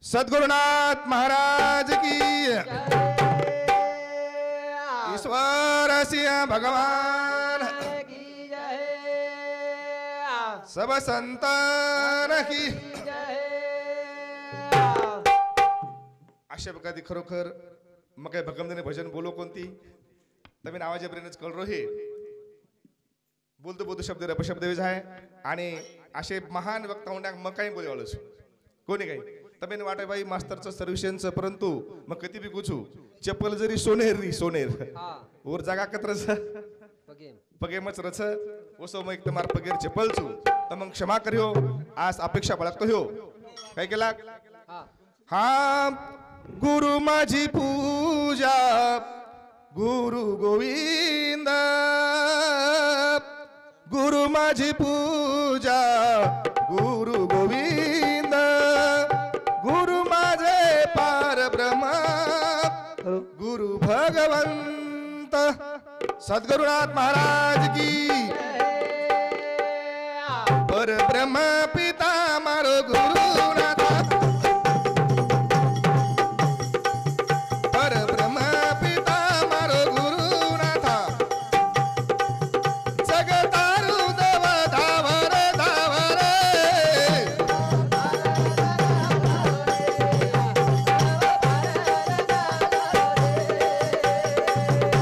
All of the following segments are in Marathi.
सद्गुरुनाथ महाराज की ईश्वर सिंह भगवान सब संतान की अशा प्रकारे खरोखर मग काय भगमदेने भजन बोलो कोणती तमी आवाज प्रेरणेच कळ रो हे बोलतो बोलतो शब्द अपशब्द आहे आणि असे महान वक्ता होण्याक मग काही बोलवाळच कोणी काही तमेन वाटे बाई मास्तरचं सर्विसेंचं परंतु मग कधी बी कुछू चप्पल जरी सोनेरी सोनेर और जागा कत्रच पगे मच रच ओसो मग तुम्हार पगेर चप्पल छु तर मग क्षमा करियो आज अपेक्षा बाळगतो हो काय केला हा गुरु माझी पूजा गुरु गोविंद गुरु माझी पूजा गुरु गोविंद गुरु माझे पार ब्रह्म गुरु भगवंत सद्गुरुनाथ महाराज की पर ब्रह्म पिता मारो गुरुनाथ पर ब्रह्म पिता मारो गुरुनाथ जगतारू देव धावर धावर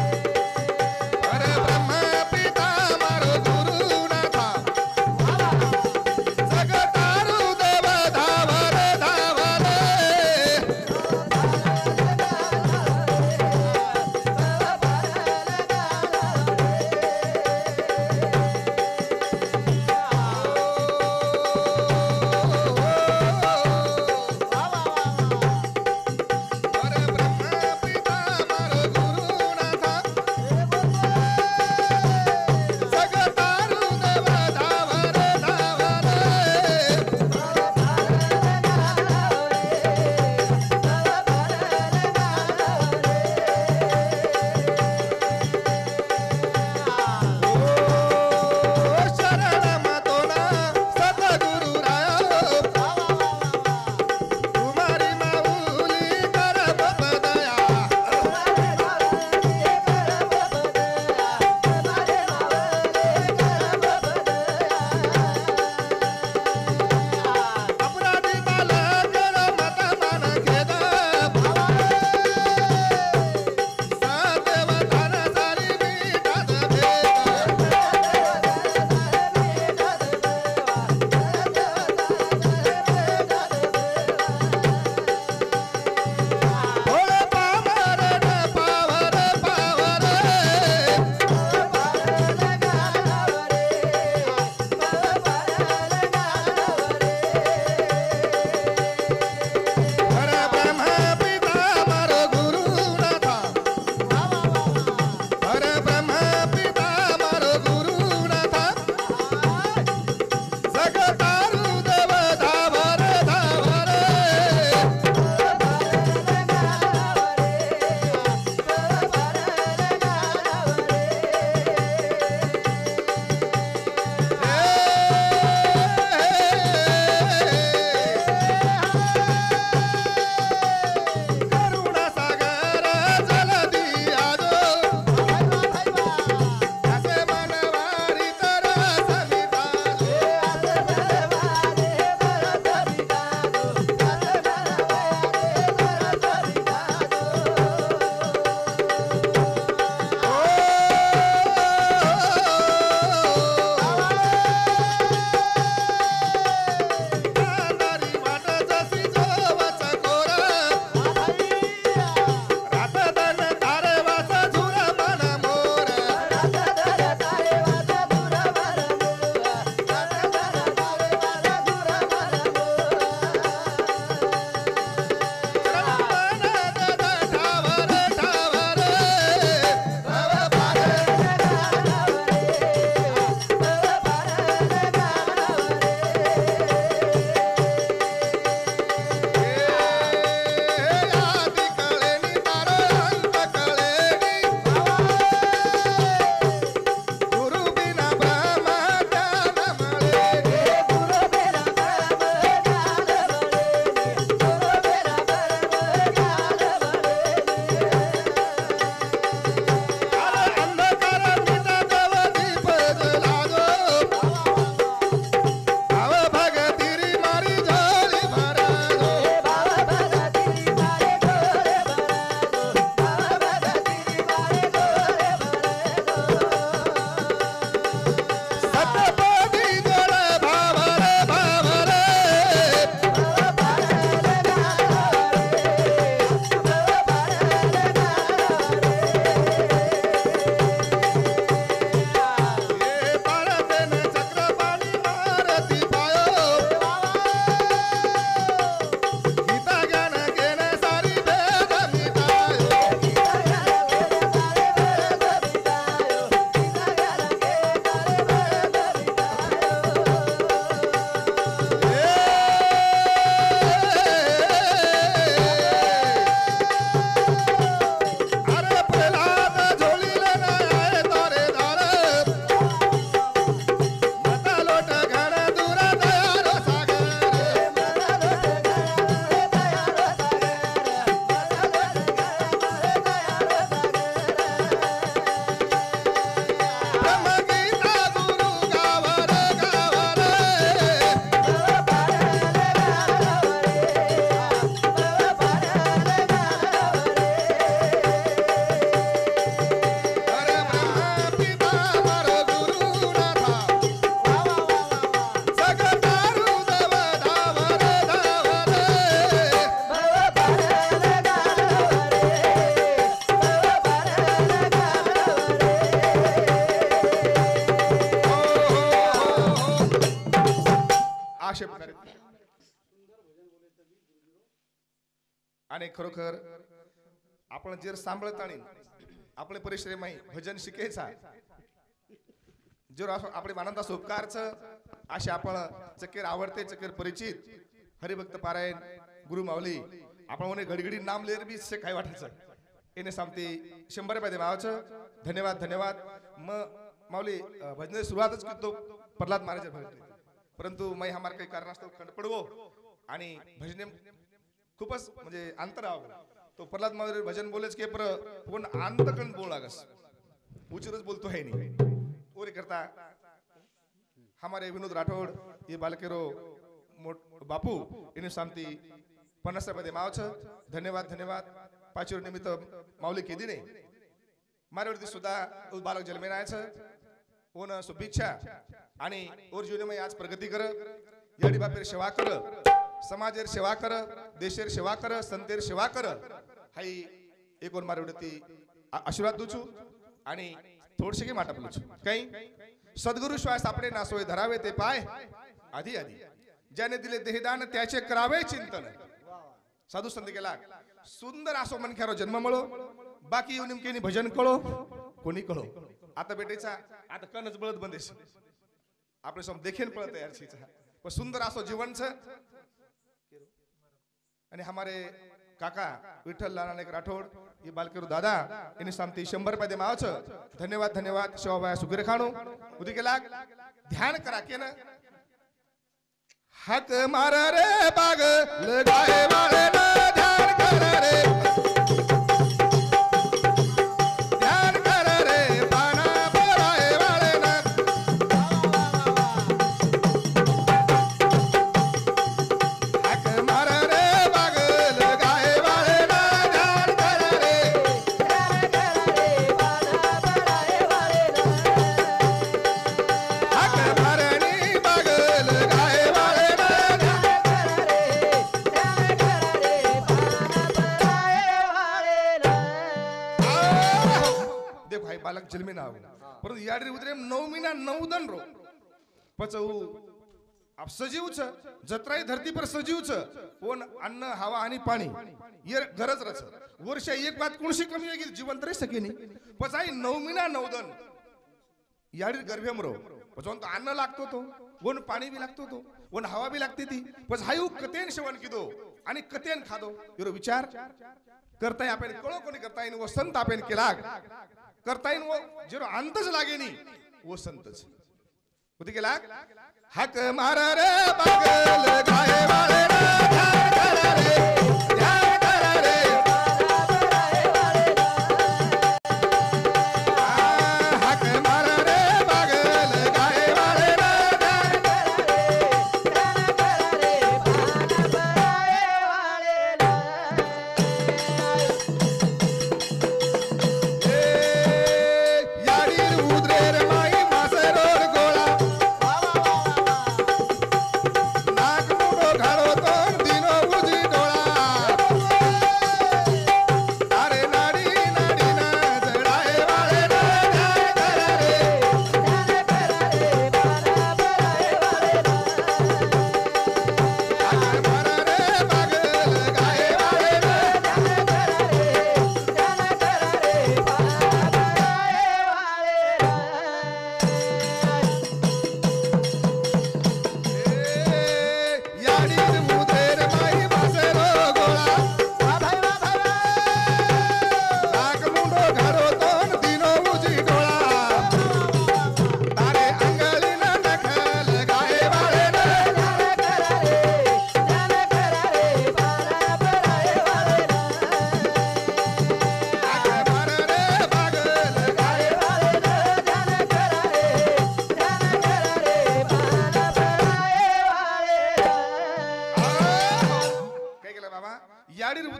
पर ब्रह्म पिता मारो गुरुनाथ जगत आणि खरोखर आपण जर सांभाळत आणि आपले परिश्रम आहे भजन शिकायचा जर आपले मानंदास उपकारचं असे आपण चकेर आवडते चकेर परिचित हरिभक्त पारायण गुरु माऊली आपण म्हणे घडघडी नाम लेर बी से काय वाटायचं येणे सांगते 100 रुपये दे मावाचं धन्यवाद धन्यवाद मग माऊली भजन सुरुवातच करतो प्रल्हाद महाराज परंतु मैं हमारे काही कारणास्तव खंड पडवो आणि भजने खूपच म्हणजे अंतर तो प्रल्हाद महाराज भजन बोलेच के पर कोण अंतकण बोल लागस उचिरच बोलतो है नहीं ओरे करता हमारे विनोद राठौड़ ये बालकेरो बापू इन्हें शांति 50 रुपये मावच धन्यवाद धन्यवाद पाचूर निमित्त माऊली केदी ने मारेवरती सुद्धा बालक जन्मेनायचं ओन शुभेच्छा आणि और जीवनामध्ये आज प्रगती कर याडी बापेर सेवा कर समाजेर सेवा कर देशेर सेवा कर संतेर सेवा कर हाई एक और मारेवरती आशीर्वाद दूचू आणि थोडसे की माटा बोलू काही सद्गुरु श्वास आपले नासोय धरावे ते पाय आधी आधी ज्याने दिले देहदान त्याचे करावे चिंतन साधू संत गेला सुंदर असो मनख्यारो जन्म मळो बाकी येऊन निमकेनी भजन कळो कोणी कळो आता बेटेचा आता कणच बळत बंदेश आपले सम देखेन पळत यार छीचा पण सुंदर असो जीवनच आणि हमारे काका विठ्ठल नारायण राठौड़ ये बालकेरू दादा इन्हें शांति 100 रुपये दे मावच धन्यवाद धन्यवाद शिवाबाया सुगीर खाणो उदी के लाग ध्यान करा के ना हक मार रे बाग लगाए वाले ना ध्यान कर रे ध्यान कर रे पाना बोलाए वाले ना हक मार रे बाग लगाए वाले ना ध्यान कर रे हक मारनी बाग लगाए वाले बालक जन्मे नाव परंतु याडरी उदरे 9 महिना 9 दन रो पचऊ आप सजीवच जत्राई धरती पर सजीवच कोण अन्न हवा आणि पाणी ये गरज रच वर्ष एक बात कोणशी कमी आहे जीवन तरी सकेनी पचाई 9 महिना 9 दन याडरी गर्भेम रो पचवंत अन्न लागतो तो कोण पाणी बी लागतो तो कोण हवा बी लागते ती पच हायू कतेन सेवन किदो आणि कतेन खादो यो विचार करताय आपण कळो कोणी करताय व संत आपण केला करता येईन वो जेरो अंतच लागे नी वो संतच होती केला हक मार रे पागल गाए वाले रे ध्यान कर रे हक मार रे पागल गाए वाले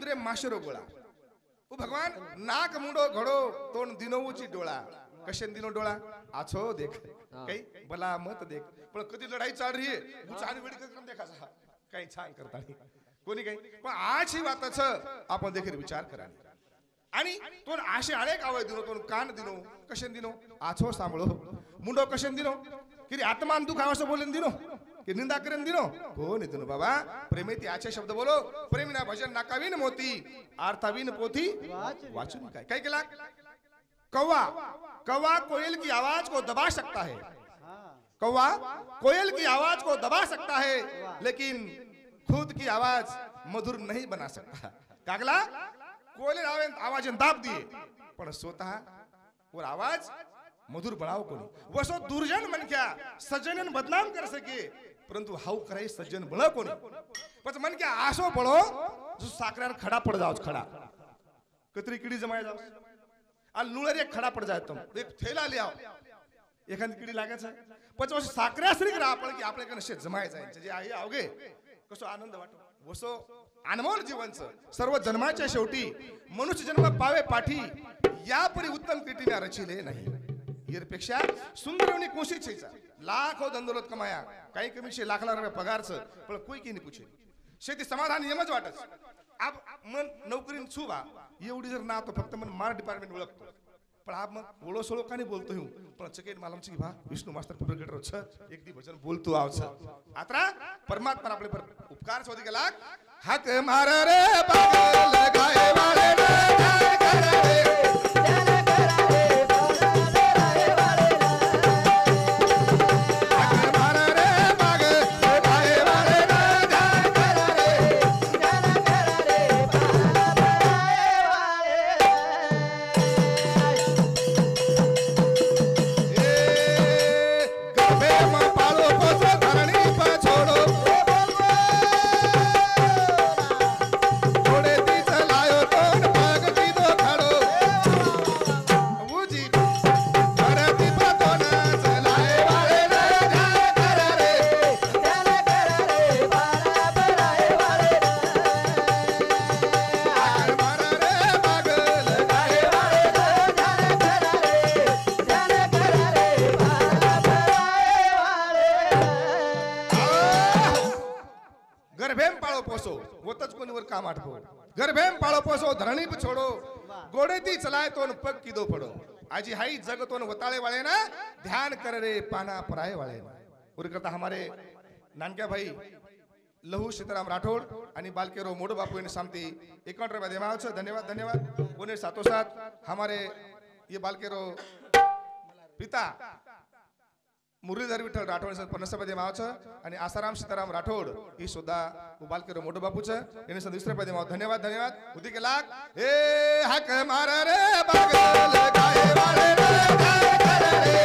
रे माशरो गोळा ओ भगवान नाक मुंडो घडो तोंड दिनोची डोळा कशन दिनो डोळा आछो देख काही भला मत देख पण कधी लढाई चाल रही है चाल वेळ करून देखासा काही छान करता कोणी काही पण आज ही वातच आपण देखील विचार करा आणि तो आशे आळे कावळ दिनो तो कान दिनो कशन दिनो आछो सांभळो मुंडो कशन दिनो किरी आत्मान दुखावसं बोलेन दिनो की निंदा करेन दिनो कोण दिनो बाबा प्रेमे ती आचे शब्द बोलो प्रेमिना भजन नाकावीन मोती आरतावीन पोथी वाचून काय केला कौवा कौवा कोयल की आवाज को दबा सकता है कौवा कोयल की आवाज को दबा सकता है लेकिन खुद की आवाज मधुर नहीं बना सकता कागला कोयल आवाज दाब दिए पण स्वतः और आवाज मधुर बनाओ कोणी वसो दुर्जन मन क्या सज्जनन बदनाम कर सके परंतु हाउ करे सज्जन बळ कोणी पण मन क्या आसो पडो जो साकऱ्यावर खडा पड जाओ खडा कतरी किडी जमाय जाओ आ लुळर एक खडा पड जाय तुम एक थैला ले आओ एखादी किडी लागायचं पण साकऱ्या श्री करा आपण की आपल्याकडे नशे जमाय जायचं जे आहे आवगे कसो आनंद वाटो वसो अनमोल जीवनचं सर्व जन्माच्या शेवटी मनुष्य जन्म पावे पाठी यापरी उत्तम कृतीने रचिले नाही यापेक्षा सुंदर आणि कोशिश छेचा लाखो धंदोलत कमाया काही कमी शे लाख रुपये पगारचं पण कोई की नाही पूछे शेती समाधान यमच वाटच आप मन नोकरीन छुबा एवढी जर ना तो फक्त मन मार डिपार्टमेंट ओळखतो पण आप मग ओळो सोळो का नाही बोलतो हूं पण चकेट मालमची भा विष्णू मास्टर प्रगट रोछ एक दी भजन बोलतो आवछ आत्रा परमात्मा आपले पर उपकार शोधी गेला हाक मार रे बाग लगाए वाले रे कर रे गर्भेम पाळो पोसो धरणी छोडो गोडेती चलाय तोन पग किदो पडो आजी हाई जगतोन वताळे वाले ना ध्यान कर रे पाना पराय वाले ना उर करता हमारे नानक्या भाई लहू सीताराम राठौड़ आणि बालकेरो मोडो बापू ने सामती 51 रुपया देमावछ धन्यवाद धन्यवाद उन्हें साथों साथ हमारे ये बालकेरो पिता मुरलीधर विठ्ठल राठोड सर 50 रुपये देमावछ आणि आसाराम सीताराम राठौड़ ही सुद्धा बालकेरो मोठो बापूच यांनी 20 रुपये देमाव धन्यवाद धन्यवाद उदी के लाख ए हक मार रे बाग लगाए वाले रे कर रे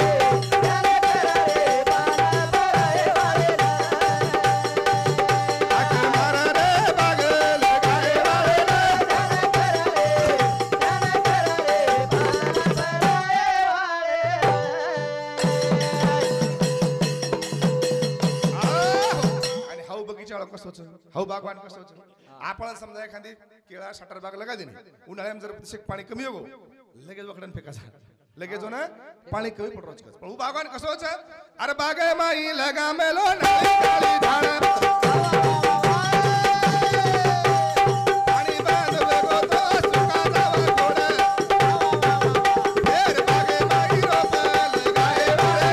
हाऊ बागवान कसोच आपण समजा एखादी केळा शटर बाग लगा देणे उन्हाळ्यात जर शेक पाणी कमी हो लगेच वखडन फेकाचा लगेच ना पाणी कमी पड रोज पण उ बागवान कसोच अरे बागे माई लगा मेलो नाही काली झाड पाणी बांध लगो तो सुका जावा गोड फेर बागे माई रोप लगाए वाले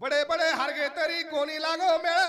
बड़े बड़े हरगे तरी कोणी लागो मेळ